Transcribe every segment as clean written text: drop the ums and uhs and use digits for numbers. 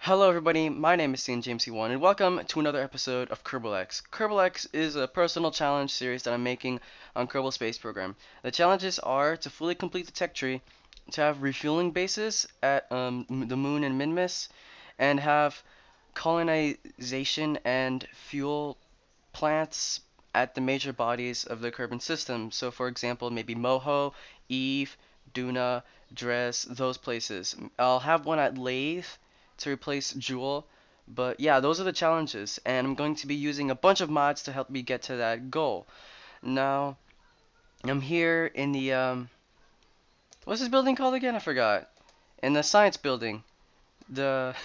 Hello everybody, my name is James1 and welcome to another episode of Kerbal X. Kerbal X is a personal challenge series that I'm making on Kerbal Space Program. The challenges are to fully complete the tech tree, to have refueling bases at the moon and Minmus, and have colonization and fuel plants at the major bodies of the Kerbal system. So for example, maybe Moho, Eve, Duna, Dres, those places. I'll have one at Lathe to replace Jewel. But yeah, those are the challenges, and I'm going to be using a bunch of mods to help me get to that goal. Now, I'm here in the what's this building called again? I forgot. In the science building. The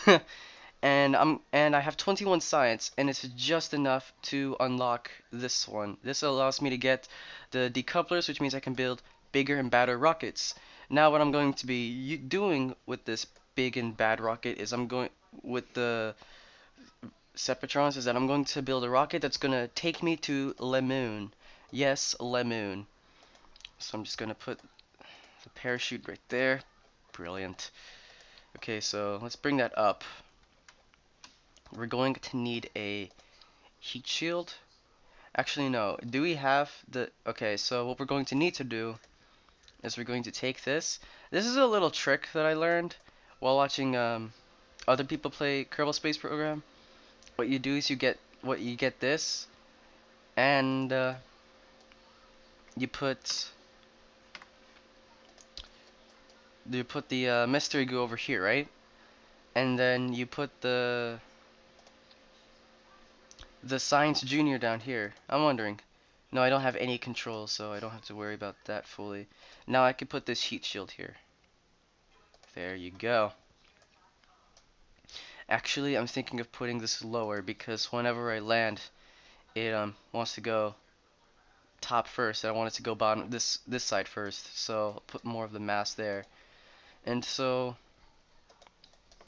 and I have 21 science, and it's just enough to unlock this one. This allows me to get the decouplers, which means I can build bigger and badder rockets. Now what I'm going to be doing with this big and bad rocket is I'm going with the Separatrons is that I'm going to build a rocket that's going to take me to Le Moon. Yes, Le Moon. So I'm just going to put the parachute right there. Brilliant. Okay, so let's bring that up. We're going to need a heat shield. Actually, no. Do we have the... Okay, so what we're going to need to do is we're going to take this. This is a little trick that I learned while watching other people play Kerbal Space Program. What you do is you get this, and you put the mystery goo over here, right? And then you put the Science Junior down here. I'm wondering. No, I don't have any controls, so I don't have to worry about that fully. Now I can put this heat shield here. There you go. Actually, I'm thinking of putting this lower because whenever I land, it wants to go top first. I want it to go bottom this side first. So I'll put more of the mass there. And so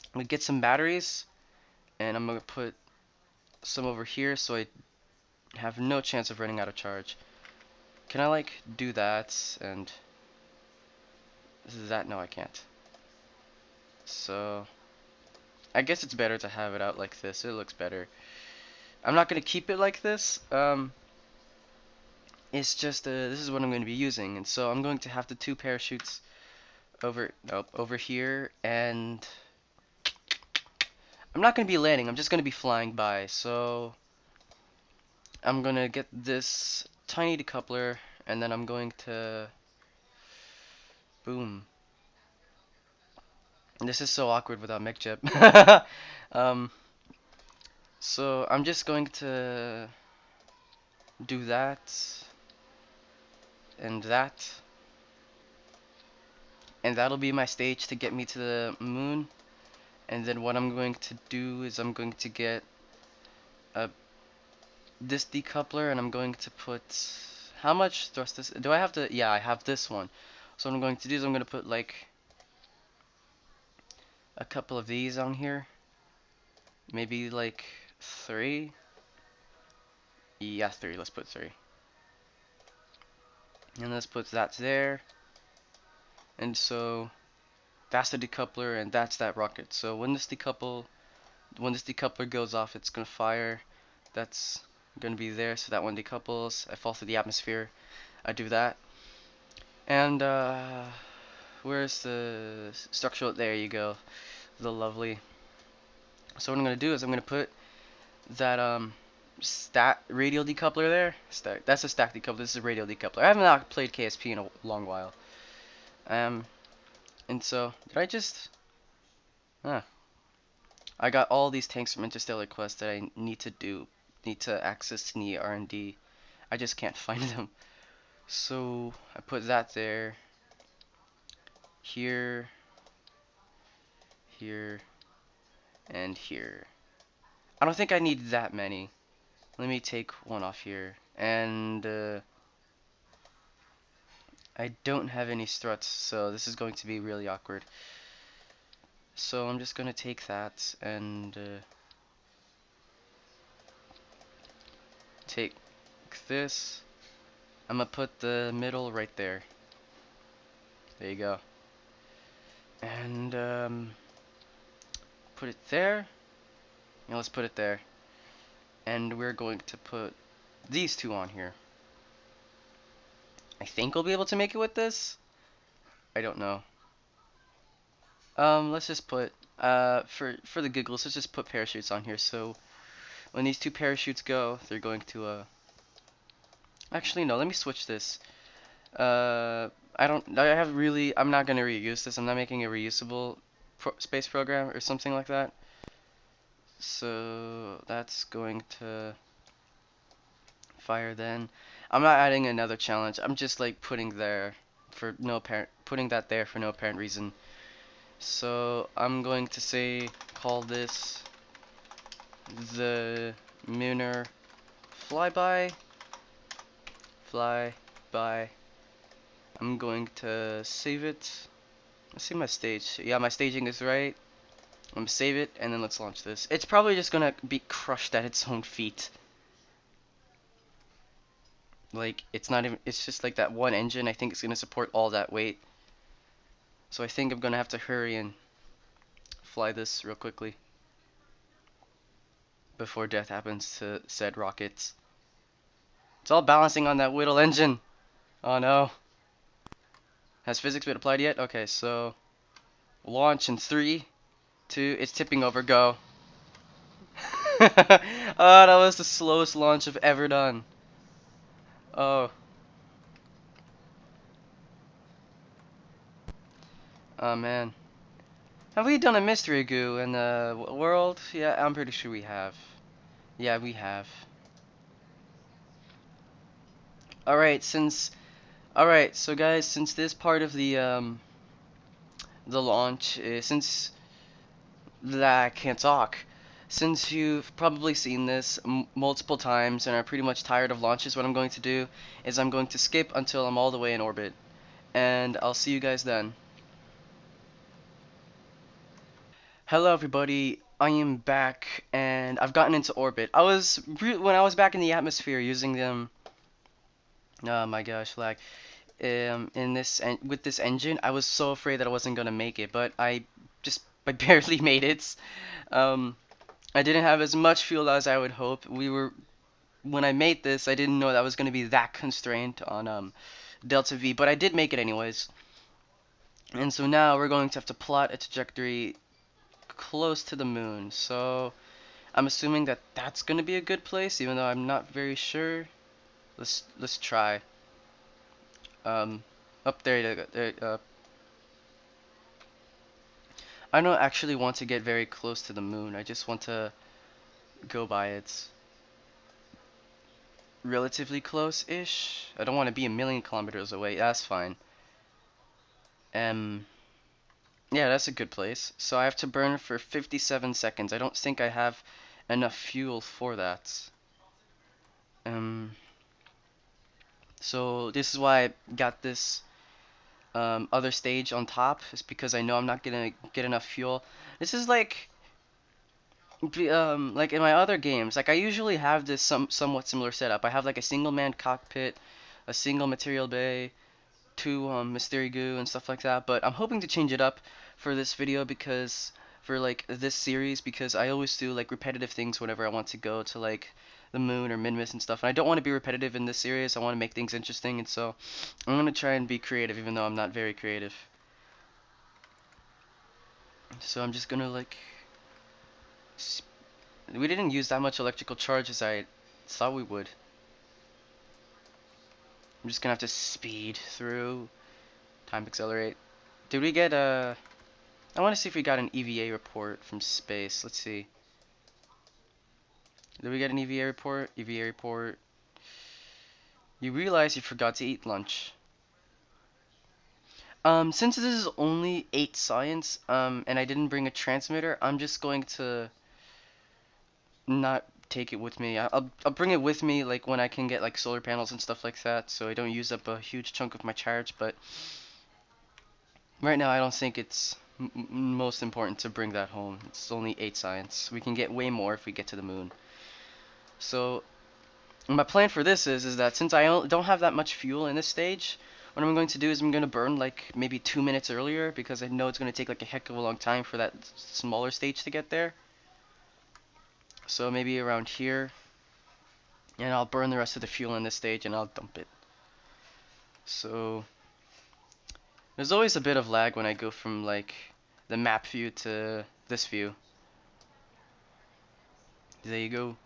I'm gonna get some batteries, and I'm gonna put some over here so I have no chance of running out of charge. Can I like do that and that? No, I can't. So I guess it's better to have it out like this. It looks better. I'm not gonna keep it like this. It's just this is what I'm going to be using, and so I'm going to have the two parachutes over here, and I'm not going to be landing. I'm just going to be flying by. So I'm gonna get this tiny decoupler, and then I'm going to boom. This is so awkward without MechJeb. um, so I'm just going to do that and that, and that'll be my stage to get me to the moon. And then what I'm going to do is I'm going to get a this decoupler, and I'm going to put how much thrust this do I have to yeah, I have this one. So what I'm going to do is I'm going to put like a couple of these on here, maybe like 3. Yeah, 3. Let's put 3, and let's put that there. And so that's the decoupler, and that's that rocket. So when this decoupler goes off, it's gonna fire. That's gonna be there, so that one decouples. I fall through the atmosphere. I do that, and where's the structural? There you go, the lovely. So what I'm gonna do is I'm gonna put that stat radial decoupler there. That's a stack decoupler. This is a radial decoupler. I have not played KSP in a long while. Um, and so did I just? Huh. I got all these tanks from Interstellar Quest that I need to access in the R&D. I just can't find them. So I put that there, here, here, and here. I don't think I need that many. Let me take one off here. And I don't have any struts, so this is going to be really awkward. So I'm just going to take that and take this. I'm going to put the middle right there. There you go. And put it there. Yeah, let's put it there. And we're going to put these two on here. I think we'll be able to make it with this. I don't know. Let's just put for the giggles, let's just put parachutes on here. So when these two parachutes go, they're going to Actually, no. Let me switch this. I don't. I have really. I'm not gonna reuse this. I'm not making a reusable space program or something like that. So that's going to fire then. I'm not adding another challenge. I'm just like putting that there for no apparent reason. So I'm going to say call this the Lunar flyby. Flyby. I'm going to save it. Let's see my stage. Yeah, my staging is right. I'm gonna save it and then let's launch this. It's probably just gonna be crushed at its own feet. Like, it's not even, it's just like that one engine. I think it's gonna support all that weight. So I think I'm gonna have to hurry and fly this real quickly before death happens to said rockets. It's all balancing on that Whittle engine. Oh no. Has physics been applied yet? Okay, so launch in 3, 2, it's tipping over, go. Oh, that was the slowest launch I've ever done. Oh. Oh man. Have we done a mystery goo in the world? Yeah, I'm pretty sure we have. Yeah, we have. Alright, so guys, since this part of the launch, since I can't talk. Since you've probably seen this multiple times and are pretty much tired of launches, what I'm going to do is I'm going to skip until I'm all the way in orbit. And I'll see you guys then. Hello everybody, I am back and I've gotten into orbit. When I was back in the atmosphere using them, oh my gosh, lag. With this engine, I was so afraid that I wasn't gonna make it, but I barely made it. I didn't have as much fuel as I would hope. When I made this, I didn't know that I was gonna be that constrained on Delta V, but I did make it anyways. And so now we're going to have to plot a trajectory close to the moon. So I'm assuming that that's gonna be a good place, even though I'm not very sure. Let's try. Up there. I don't actually want to get very close to the moon. I just want to go by it relatively close-ish. I don't want to be a million kilometers away. That's fine. Yeah, that's a good place. So I have to burn for 57 seconds. I don't think I have enough fuel for that. So this is why I got this other stage on top, is because I know I'm not gonna get enough fuel. This is like in my other games, like I usually have this somewhat similar setup. I have like a single man cockpit, a single material bay, 2 mystery goo and stuff like that, but I'm hoping to change it up for this video because for like this series, because I always do like repetitive things whenever I want to go to like the moon or Minmus and stuff, and I don't want to be repetitive in this series. I want to make things interesting, and so I'm gonna try and be creative even though I'm not very creative. So I'm just gonna like we didn't use that much electrical charge as I thought we would. I'm just gonna have to speed through. Time accelerate. Did we get a... I want to see if we got an EVA report from space. Let's see. Did we get an EVA report? EVA report. You realize you forgot to eat lunch. Since this is only 8 science, and I didn't bring a transmitter, I'm just going to not take it with me. I'll bring it with me like when I can get like solar panels and stuff like that, so I don't use up a huge chunk of my charge, but right now I don't think it's most important to bring that home. It's only 8 science. We can get way more if we get to the moon. So my plan for this is that since I don't have that much fuel in this stage, what what I'm going to do is I'm going to burn like maybe 2 minutes earlier because I know it's going to take like a heck of a long time for that smaller stage to get there. So maybe around here. And I'll burn the rest of the fuel in this stage and I'll dump it. So there's always a bit of lag when I go from like the map view to this view. There you go.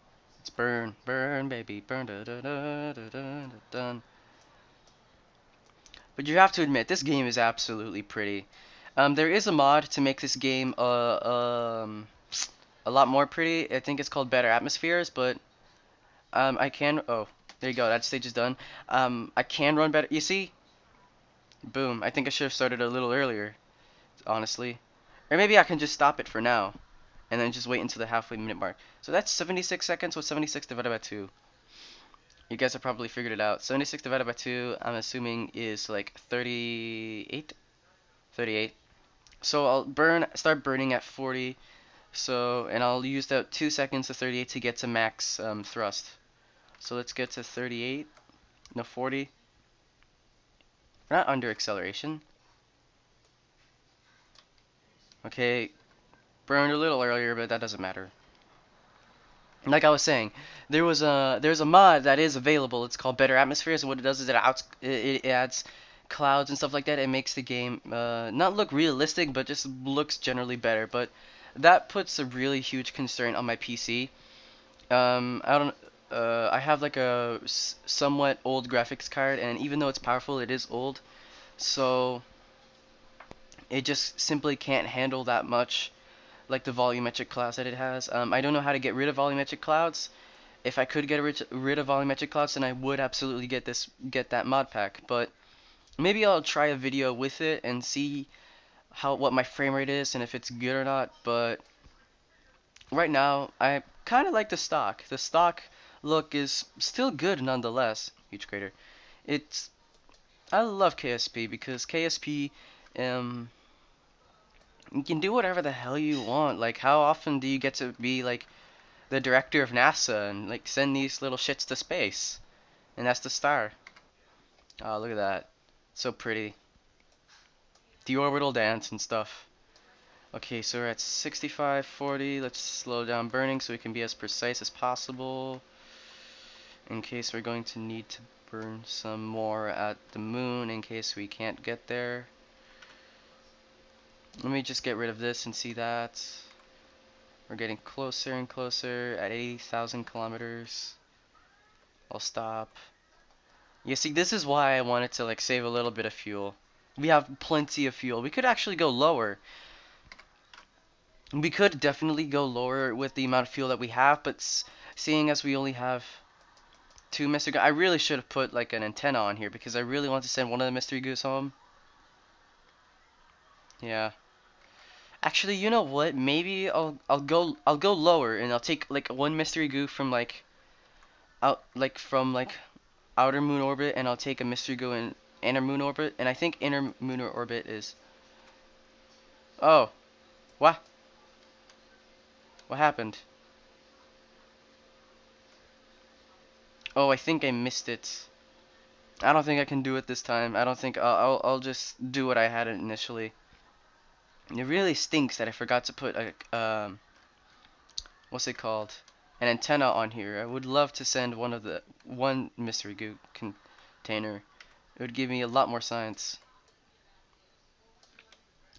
It's burn, burn, baby, burn, da da da da da da dun. But you have to admit, this game is absolutely pretty. There is a mod to make this game a lot more pretty. I think it's called Better Atmospheres, but I can. Oh, there you go. That stage is done. I can run better. You see? Boom. I think I should have started a little earlier, honestly. Or maybe I can just stop it for now, and then just wait until the halfway minute mark. So that's 76 seconds. What's 76 divided by 2? You guys have probably figured it out. 76 divided by 2, I'm assuming, is like 38? 38. So I'll start burning at 40. So, and I'll use that 2 seconds to 38 to get to max thrust. So let's get to 38. No, 40. We're not under acceleration. Okay, burned a little earlier, but that doesn't matter. Like I was saying, there's a mod that is available. It's called Better Atmospheres, and what it does is it adds clouds and stuff like that. It makes the game not look realistic, but just looks generally better. But that puts a really huge constraint on my PC. I don't. I have like a somewhat old graphics card, and even though it's powerful, it is old. So it just simply can't handle that much, like the volumetric clouds that it has. I don't know how to get rid of volumetric clouds. If I could get rid of volumetric clouds, then I would absolutely get that mod pack. But maybe I'll try a video with it and see what my frame rate is and if it's good or not. But right now, I kind of like the stock. The stock look is still good nonetheless. Huge crater. I love KSP because KSP, you can do whatever the hell you want. Like, how often do you get to be like the director of NASA and like send these little shits to space? And that's the star. Oh, look at that. So pretty. The orbital dance and stuff. Okay, so we're at 65, 40. Let's slow down burning so we can be as precise as possible, in case we're going to need to burn some more at the moon in case we can't get there. Let me just get rid of this and see that. We're getting closer and closer at 80,000 kilometers. I'll stop. You see, this is why I wanted to like save a little bit of fuel. We have plenty of fuel. We could actually go lower. We could definitely go lower with the amount of fuel that we have, but seeing as we only have 2 mystery goose, I really should have put like an antenna on here because I really want to send one of the mystery goose home. Yeah. Actually, you know what? Maybe I'll go lower and I'll take like one mystery goose from like outer moon orbit, and I'll take a mystery goose in inner moon orbit, and I think inner moon orbit is. Oh, what? What happened? Oh, I think I missed it. I don't think I can do it this time. I don't think I'll just do what I had initially. It really stinks that I forgot to put a what's it called? An antenna on here. I would love to send one mystery goo container. It would give me a lot more science.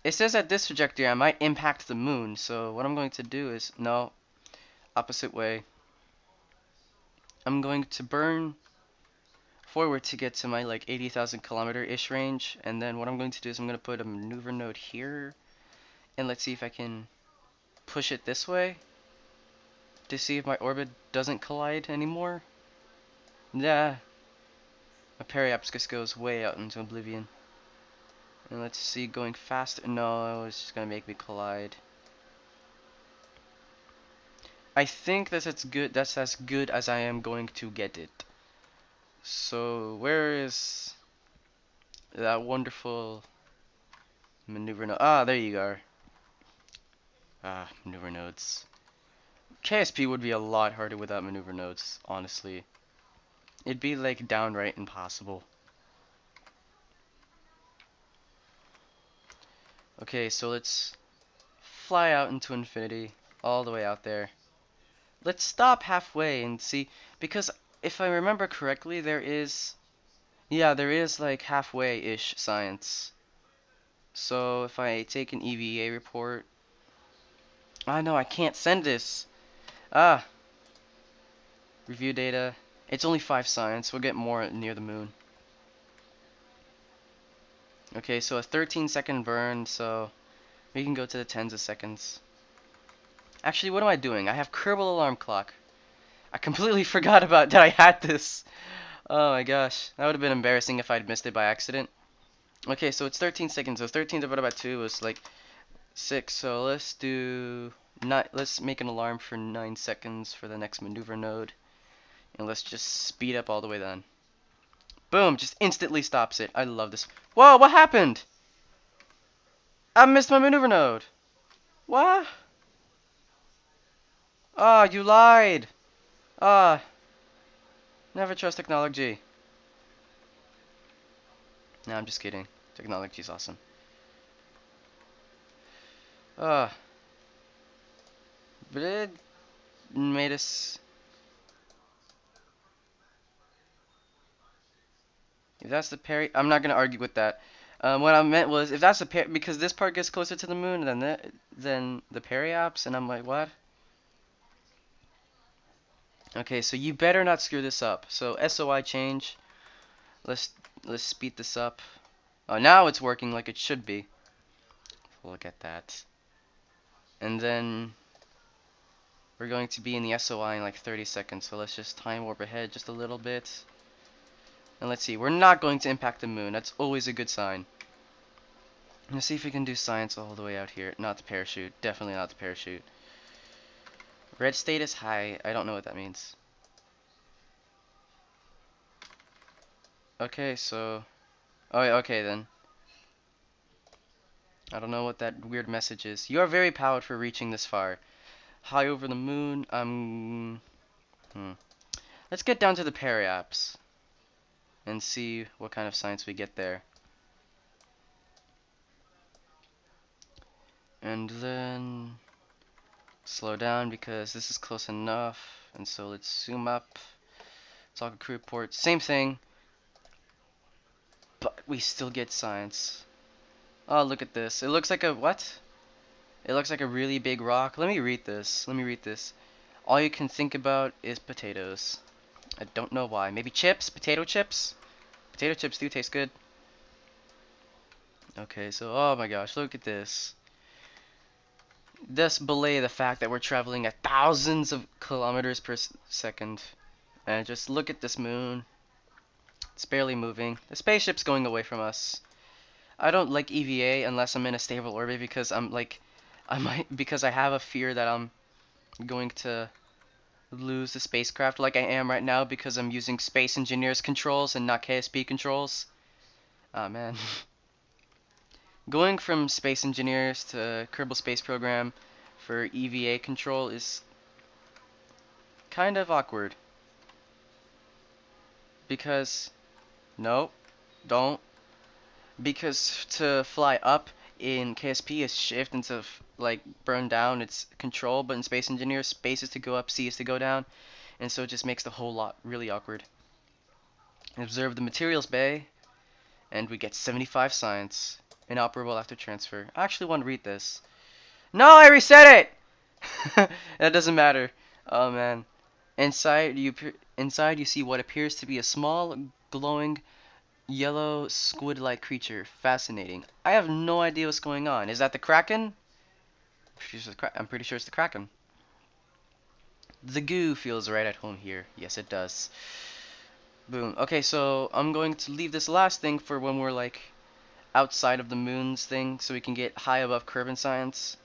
It says that this trajectory I might impact the moon, so what I'm going to do is no, opposite way. I'm going to burn forward to get to my like 80,000 kilometer-ish range, and then what I'm going to do is I'm going to put a maneuver node here, and let's see if I can push it this way to see if my orbit doesn't collide anymore. Yeah, my periapsis just goes way out into oblivion. And let's see, going faster. No, it's just gonna make me collide. I think that's as good as I am going to get it. So where is that wonderful maneuver node? Ah, there you are. Ah, maneuver nodes. KSP would be a lot harder without maneuver nodes, honestly. It'd be like downright impossible. Okay, so let's fly out into infinity, all the way out there. Let's stop halfway and see, because if I remember correctly, there is, yeah, there is like halfway-ish science. So if I take an EVA report, no, I can't send this. Ah, review data. It's only 5 science. We'll get more near the moon. Okay, so a 13-second burn, so we can go to the tens of seconds. Actually, what am I doing? I have Kerbal alarm clock. I completely forgot about that I had this. Oh my gosh, that would have been embarrassing if I'd missed it by accident. Okay, so it's 13 seconds. So 13 divided by 2 is like 6. So let's do let's make an alarm for 9 seconds for the next maneuver node. And let's just speed up all the way then. Boom, just instantly stops it. I love this. Whoa, what happened? I missed my maneuver node. What? Ah, you lied. Ah, never trust technology. No, I'm just kidding. Technology's awesome. Ah, but it made us. If that's the parry, I'm not gonna argue with that. What I meant was, if that's the parry, because this part gets closer to the moon than the periaps, and I'm like, what? Okay, so you better not screw this up. So SOI change. Let's let's speed this up. Oh, now it's working like it should be. Look at that. And then we're going to be in the SOI in like 30 seconds. So let's just time warp ahead just a little bit. And let's see, we're not going to impact the moon. That's always a good sign. Let's see if we can do science all the way out here. Not the parachute. Definitely not the parachute. Red status high. I don't know what that means. Okay, so... Oh, yeah, okay then. I don't know what that weird message is. You are very powered for reaching this far. High over the moon. Let's get down to the periaps and see what kind of science we get there. And then slow down because this is close enough. And so let's zoom up. Talk a crew report. Same thing. But we still get science. Oh, look at this. It looks like a what? It looks like a really big rock. Let me read this. Let me read this. All you can think about is potatoes. I don't know why. Maybe chips? Potato chips? Potato chips do taste good. Okay, so oh my gosh, look at this. This belay the fact that we're traveling at thousands of kilometers per second. And just look at this moon. It's barely moving. The spaceship's going away from us. I don't like EVA unless I'm in a stable orbit because because I have a fear that I'm going to lose the spacecraft like I am right now because I'm using Space Engineers controls and not KSP controls. Ah man. Going from Space Engineers to Kerbal Space Program for EVA control is kind of awkward. Because, no, don't. Because to fly up in KSP is shift, and to like burn down it's control, but in Space Engineers, space is to go up, C is to go down, and so it just makes the whole lot really awkward. Observe the materials bay, and we get 75 science. Inoperable after transfer. I actually want to read this. No, I reset it! That doesn't matter. Oh man. Inside you see what appears to be a small, glowing, yellow, squid-like creature. Fascinating. I have no idea what's going on. Is that the Kraken? I'm pretty sure it's the Kraken. The goo feels right at home here. Yes, it does. Boom. Okay, so I'm going to leave this last thing for when we're like outside of the moon's thing, so we can get high above Kerbal Science.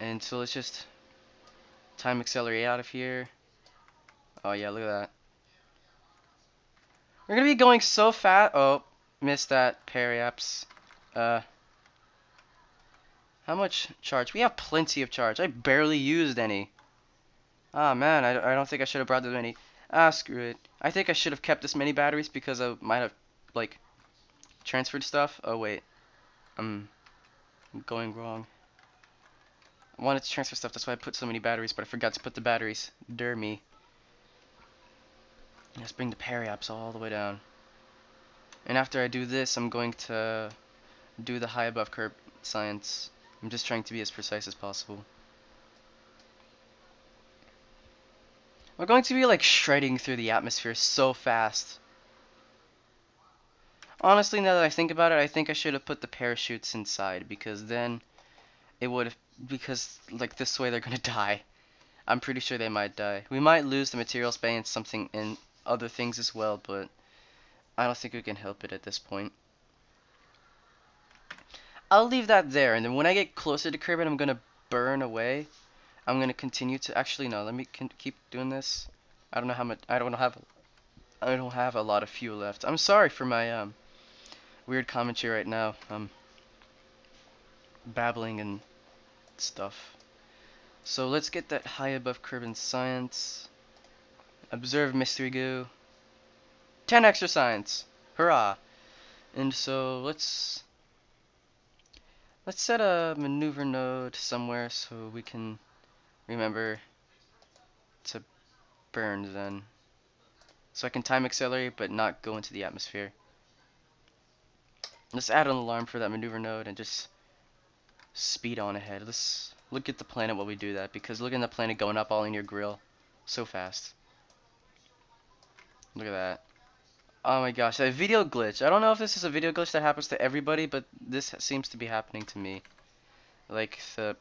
And so let's just time accelerate out of here. Oh yeah, look at that. We're gonna be going so fast. Oh, missed that periaps. How much charge? We have plenty of charge. I barely used any. Ah man, I don't think I should have brought this many. Ah, screw it. I think I should have kept this many batteries because I might have like transferred stuff. Oh wait, I'm going wrong. I wanted to transfer stuff, that's why I put so many batteries, but I forgot to put the batteries. Dare me. Let's bring the periaps all the way down. And after I do this, I'm going to do the high above Kerbal Science. I'm just trying to be as precise as possible. We're going to be like shredding through the atmosphere so fast. Honestly, now that I think about it, I think I should have put the parachutes inside, because then it would, because like this way they're gonna die. I'm pretty sure they might die. We might lose the materials bay and something in other things as well, but I don't think we can help it at this point. I'll leave that there, and then when I get closer to Kerbal, I'm gonna burn away. I'm gonna continue to, actually no, let me keep doing this. I don't know how much, I don't have a lot of fuel left. I'm sorry for my weird commentary right now. I'm babbling and stuff. So let's get that high above Kerbal Science. Observe mystery goo. 10 extra science. Hurrah! And so let's set a maneuver node somewhere so we can remember to burn then. So I can time accelerate but not go into the atmosphere. Let's add an alarm for that maneuver node and just speed on ahead. Let's look at the planet while we do that, because look at the planet going up all in your grill so fast. Look at that. Oh my gosh, that video glitch. I don't know if this is a video glitch that happens to everybody, but this seems to be happening to me. Like, the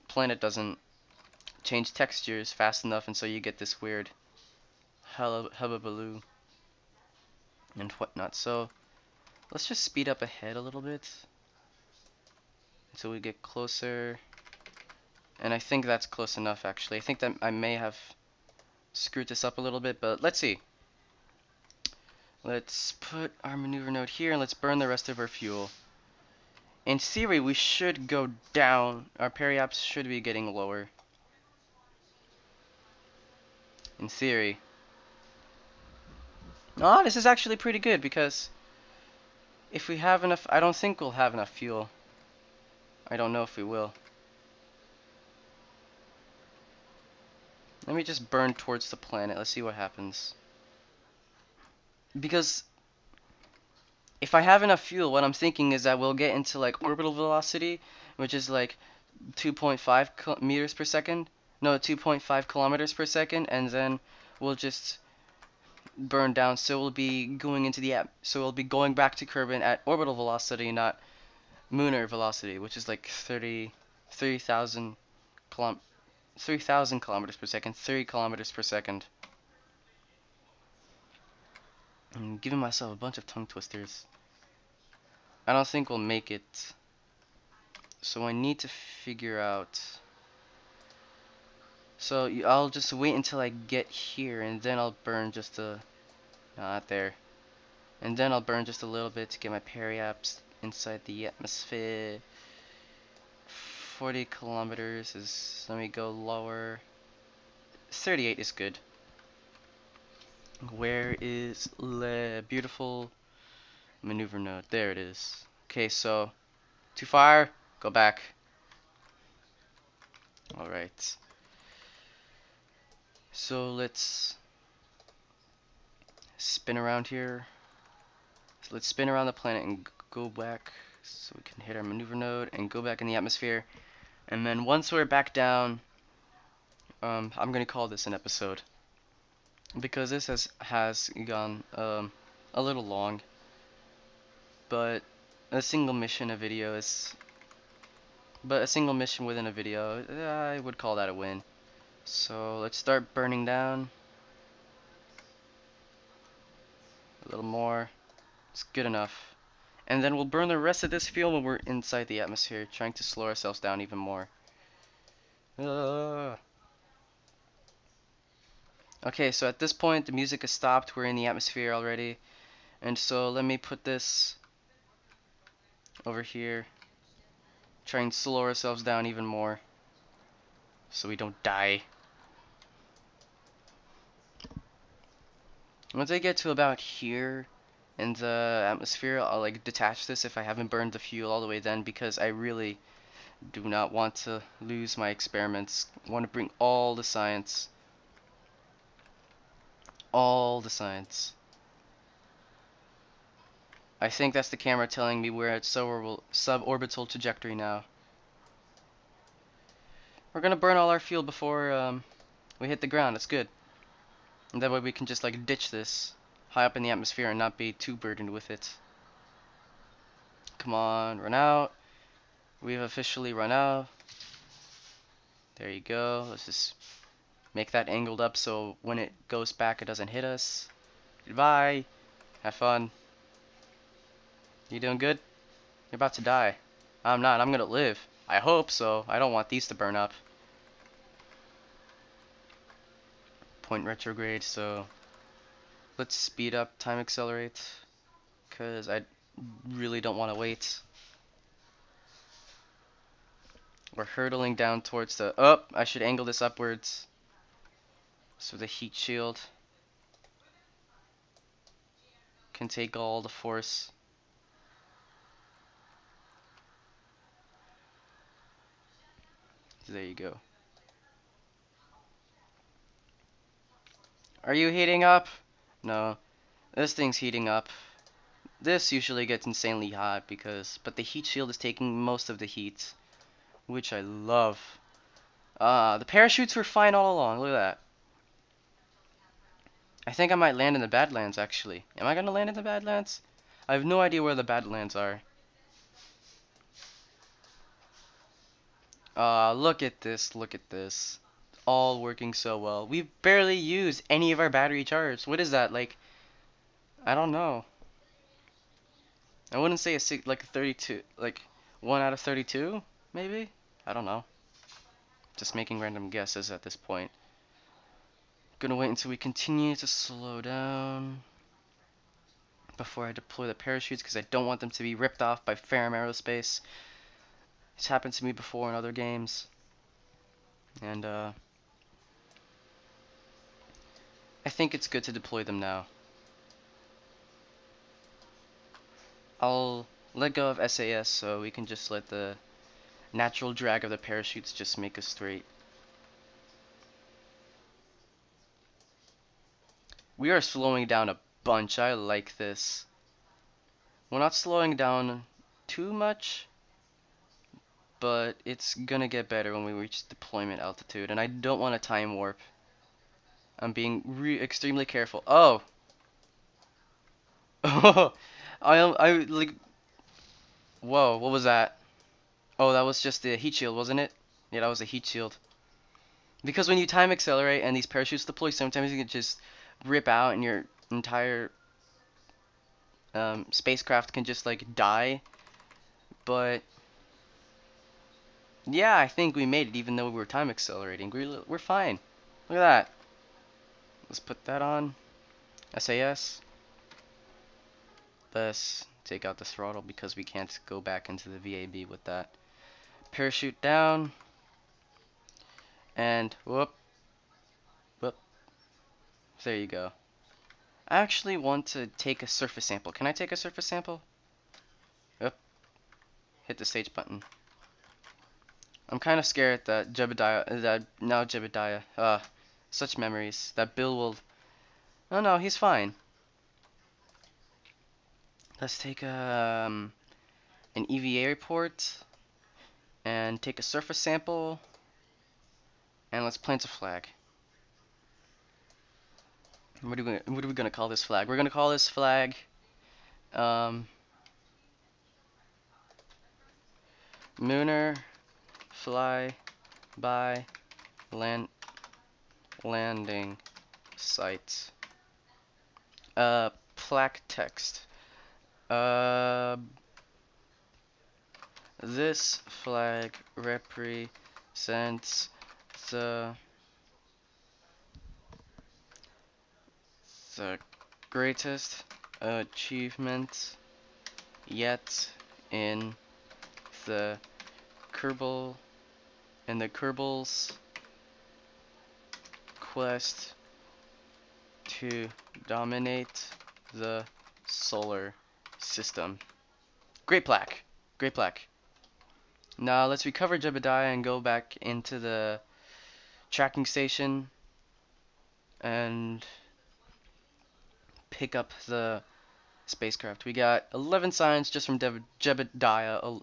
planet doesn't change textures fast enough, and so you get this weird hubbubaloo and whatnot. So, let's just speed up ahead a little bit until we get closer. And I think that's close enough, actually. I think that I may have screwed this up a little bit, but let's see. Let's put our maneuver node here, and let's burn the rest of our fuel. In theory, we should go down. Our periaps should be getting lower. In theory. Oh, this is actually pretty good, because if we have enough, I don't think we'll have enough fuel. I don't know if we will. Let me just burn towards the planet. Let's see what happens. Because if I have enough fuel, what I'm thinking is that we'll get into like orbital velocity, which is like 2.5 meters per second. No, 2.5 kilometers per second, and then we'll just burn down. So we'll be going into the so we'll be going back to Kerbal at orbital velocity, not lunar velocity, which is like 3,000 kilometers per second, 3 kilometers per second. I'm giving myself a bunch of tongue twisters. I don't think we'll make it. So I need to figure out. So I'll just wait until I get here, and then I'll burn just a. Not there. And then I'll burn just a little bit to get my periaps inside the atmosphere. 40 kilometers is. Let me go lower. 38 is good. Where is the beautiful maneuver node? There it is. Okay, so to fire, go back. Alright. So let's spin around here. So let's spin around the planet and go back so we can hit our maneuver node and go back in the atmosphere. And then once we're back down, I'm going to call this an episode, because this has gone a little long. But a single mission within a video, I would call that a win. So let's start burning down. A little more. It's good enough. And then we'll burn the rest of this fuel when we're inside the atmosphere, trying to slow ourselves down even more. Okay, so at this point the music has stopped. We're in the atmosphere already. And so let me put this over here. Try and slow ourselves down even more, so we don't die. Once I get to about here, in the atmosphere. I'll like detach this if I haven't burned the fuel all the way then, because I really do not want to lose my experiments. I want to bring all the science. All the science. I think that's the camera telling me we're at suborbital trajectory now. We're gonna burn all our fuel before we hit the ground. That's good. And that way we can just like ditch this high up in the atmosphere and not be too burdened with it. Come on, run out. We've officially run out. There you go. Let's just make that angled up so when it goes back it doesn't hit us. Goodbye. Have fun. You doing good? You're about to die. I'm not. I'm gonna live. I hope so. I don't want these to burn up. Point retrograde, so let's speed up, time accelerate, because I really don't want to wait. We're hurtling down towards the... Oh, I should angle this upwards. So the heat shield can take all the force. There you go. Are you heating up? No. This thing's heating up. This usually gets insanely hot but the heat shield is taking most of the heat, which I love. The parachutes were fine all along. Look at that. I think I might land in the Badlands, actually. Am I gonna land in the Badlands? I have no idea where the Badlands are. Look at this, look at this. All working so well. We've barely used any of our battery charge. What is that, like? I don't know. I wouldn't say like a 32, like 1 out of 32, maybe? I don't know. Just making random guesses at this point. Gonna wait until we continue to slow down before I deploy the parachutes, because I don't want them to be ripped off by Ferram Aerospace. It's happened to me before in other games. And I think it's good to deploy them now. I'll let go of SAS so we can just let the natural drag of the parachutes just make us straight. We are slowing down a bunch. I like this. We're not slowing down too much, but it's gonna get better when we reach deployment altitude, and I don't want a time warp. I'm being extremely careful. Oh! I like... Whoa, what was that? Oh, that was just the heat shield, wasn't it? Yeah, that was a heat shield. Because when you time accelerate and these parachutes deploy, sometimes you can just rip out and your entire spacecraft can just like die. But yeah, I think we made it even though we were time accelerating. We're fine. Look at that. Let's put that on. SAS. Let's take out the throttle because we can't go back into the VAB with that. Parachute down. And whoop. Whoop. There you go. I actually want to take a surface sample. Can I take a surface sample? Yep. Hit the stage button. I'm kind of scared that Jebediah, such memories, that Bill will... Oh no, he's fine. Let's take an EVA report and take a surface sample, and let's plant a flag. What are we gonna call this flag? We're gonna call this flag Lunar Fly by Landing Site. Plaque text. This flag represents the greatest achievement yet in the Kerbals quest to dominate the solar system. Great plaque. Great plaque. Now let's recover Jebediah and go back into the tracking station and pick up the spacecraft. We got 11 signs just from Jebediah.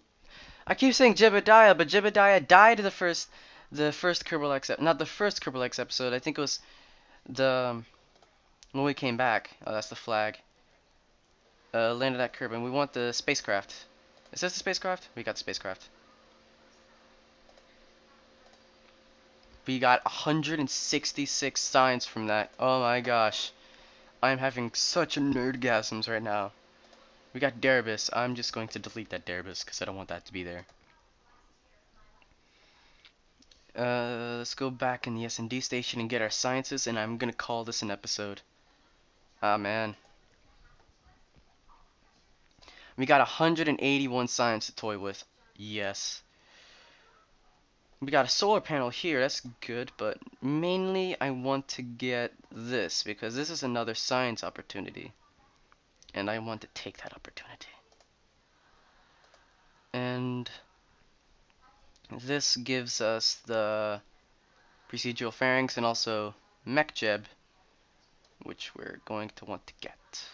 I keep saying Jebediah, but Jebediah died the first Kerbal X, not the first Kerbal X episode. I think it was the when we came back. Oh, that's the flag. Landed at Kerbal, and we want the spacecraft. Is this the spacecraft? We got the spacecraft. We got 166 signs from that. Oh my gosh. I'm having such a nerdgasms right now. We got Derbis. I'm just going to delete that Derbis because I don't want that to be there. Let's go back in the S&D station and get our sciences, and I'm gonna call this an episode. Ah, man. We got 181 science to toy with. Yes. We got a solar panel here, that's good, but mainly I want to get this, because this is another science opportunity. And I want to take that opportunity. And this gives us the procedural pharynx and also MechJeb, which we're going to want to get.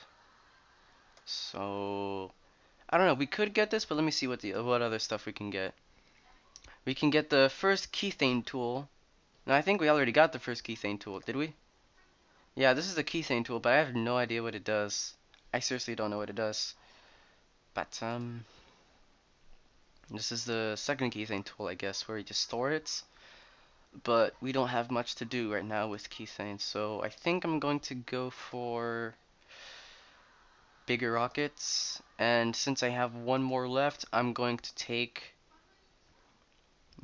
So I don't know, we could get this, but let me see what other stuff we can get. We can get the first Kethane tool. Now I think we already got the first Kethane tool, did we? Yeah, this is the Kethane tool, but I have no idea what it does. I seriously don't know what it does. But this is the second Kethane tool, I guess, where you just store it. But we don't have much to do right now with Kethane, so I think I'm going to go for bigger rockets. And since I have one more left, I'm going to take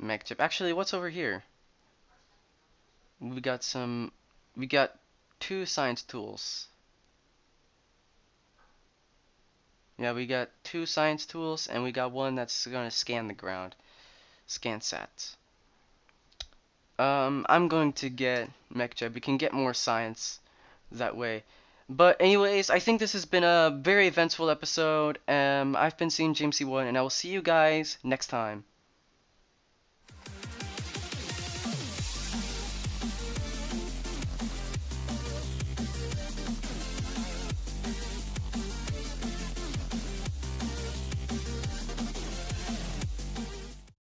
MechJeb. Actually, what's over here? We got two science tools. Yeah, we got two science tools, and we got one that's gonna scan the ground. ScanSat. I'm going to get MechJeb. We can get more science that way. But anyways, I think this has been a very eventful episode. I've been seeing Jamesy1, and I will see you guys next time.